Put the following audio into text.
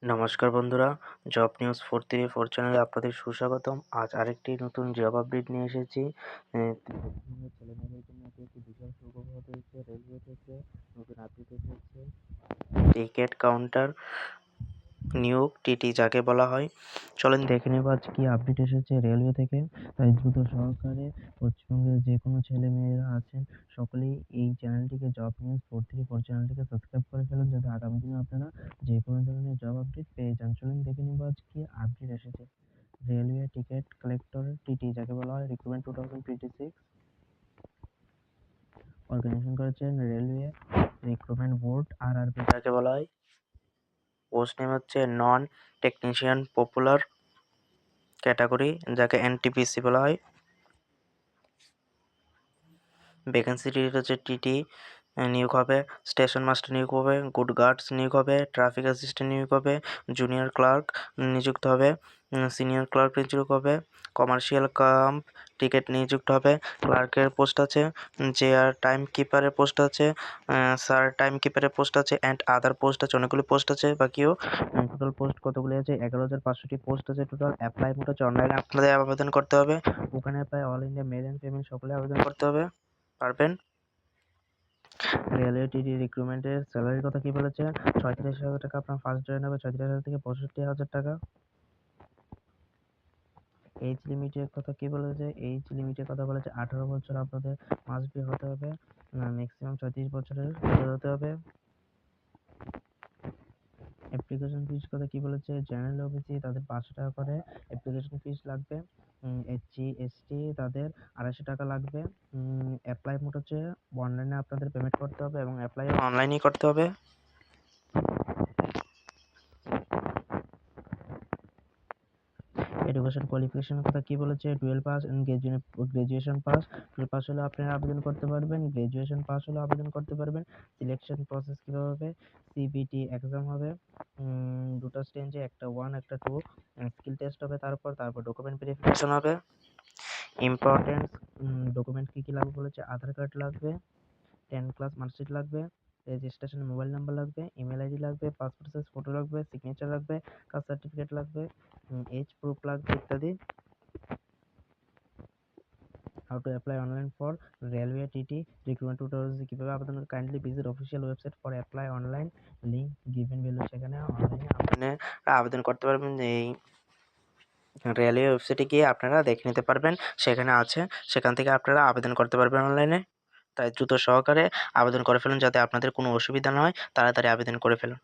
নমস্কার বন্ধুরা, job news 434 চ্যানেলে আপনাদের সুস্বাগতম। আজ আরেকটি নতুন জব আপডেট নিয়ে এসেছি। পশ্চিমবঙ্গের ছেলেমেয়েদের জন্য একটি বিশাল সুখবর হয়েছে। রেলওয়ে থেকে নতুন আপডেট এসেছে। টিকিট কাউন্টার নিয়োগ টিটি যাকে বলা হয়। চলেন দেখে নেব আজ কি আপডেট এসেছে রেলওয়ে থেকে। তাই দ্রুত সহকারে পশ্চিমবঙ্গের যে কোনো ছেলে মেয়েরা আছেন সকলেই এই চ্যানেলটিকে জব নিউজ 434 চ্যানেলটিকে সাবস্ক্রাইব করে ফেলুন, যাতে আগামী দিনে আপনারা যে কোনো ধরনের জব আপডেট পেয়ে যান। চলুন দেখে নেব আজ কি আপডেট এসেছে। রেলওয়ে টিকিট কালেক্টর টিটি যাকে বলা হয়, রিক্রুটমেন্ট 2026 অর্গানাইজেশন করেছেন রেলওয়ে রিক্রুটমেন্ট বোর্ড RRB যাকে বলা হয়। পোস্ট নেম হচ্ছে নন টেকনিশিয়ান পপুলার ক্যাটাগরি যাকে NTPC বলা হয়। ভ্যাকেন্সি ডেট হচ্ছে টিটি নিয়োগ হবে, স্টেশন মাস্টার নিয়োগ হবে, গুড গার্ডস নিয়োগ হবে, ট্রাফিক অ্যাসিস্ট্যান্ট নিয়োগ হবে, জুনিয়র ক্লার্ক নিযুক্ত হবে, সিনিয়র ক্লার্ক নিযুক্ত হবে, কমার্শিয়াল কাম্প টিকিট নিযুক্ত হবে, ক্লার্কের পোস্ট আছে, চেয়ার টাইম কিপারের পোস্ট আছে, স্যার টাইম কিপারের পোস্ট আছে, অ্যান্ড আদার পোস্ট আছে। অনেকগুলি পোস্ট আছে বাকিও। টোটাল পোস্ট কতগুলি আছে? 11,500টি পোস্ট আছে টোটাল। অ্যাপ্লাই মোড হচ্ছে অনলাইনে আপনাদের আবেদন করতে হবে। ওখানে প্রায় all India male and female সকলে আবেদন করতে হবে পারবেন। রেলওয়ে টিটি রিক্রুটমেন্টের স্যালারির কথা কি বলেছে? 35,000 টাকা আপনার ফার্স্ট জয়েন হবে, 35,000 থেকে 65,000 টাকা। এজ লিমিটের কথা কি বলেছে? এজ লিমিটের কথা বলেছে 18 বছর আপনাদের মাস্ট বি হতে হবে, ম্যাক্সিমাম 36 বছরের হতে হবে। অ্যাপ্লিকেশন ফিস কথা কি বলেছে? জেনারেল ওবিসি তাদের 500 টাকা করে অ্যাপ্লিকেশন ফিস লাগবে। SC ST তাদের 250 টাকা লাগবে। অ্যাপ্লাই মোড হচ্ছে অনলাইনে আপনাদের পেমেন্ট করতে হবে এবং অ্যাপ্লাই অনলাইনেই করতে হবে। এডুকেশন কোয়ালিফিকেশনের কথা কি বলেছে? 12 pass and graduation pass. 12 pass হলে আপনারা আবেদন করতে পারবেন, গ্রাজুয়েশন পাস হলে আবেদন করতে পারবেন। সিলেকশন প্রসেস কিভাবে হবে? CBT এক্সাম হবে, দুটো স্টেজে, একটা 1 একটা 2। স্কিল টেস্ট হবে, তারপর ডকুমেন্ট ভেরিফিকেশন হবে। ইম্পর্টেন্ট ডকুমেন্ট কি কি লাগবে বলেছে? আধার কার্ড লাগবে, 10 ক্লাস মার্কশিট লাগবে, রেজিস্ট্রেশন মোবাইল নাম্বার লাগবে, ইমেল আইডি লাগবে, পাসপোর্ট সাইজ ফটো লাগবে, সিগনেচার লাগবে, কাস্ট সার্টিফিকেট লাগবে, এজ প্রুফ লাগবে ইত্যাদি। How to apply online for railway TT recruitment 2000 কিভাবে আবেদন? Kindly visit official website for apply online, link given below. সেখানে অনলাইনে আপনারা আবেদন করতে পারবেন। এই রেলওয়ে ওয়েবসাইটে গিয়ে আপনারা দেখে নিতে পারবেন, সেখানে আছে, সেখান থেকে আপনারা আবেদন করতে পারবেন অনলাইনে। তাই দ্রুত সহকারে আবেদন করে ফেলুন, যাতে আপনাদের কোনো অসুবিধা না হয়। তাড়াতাড়ি আবেদন করে ফেলুন।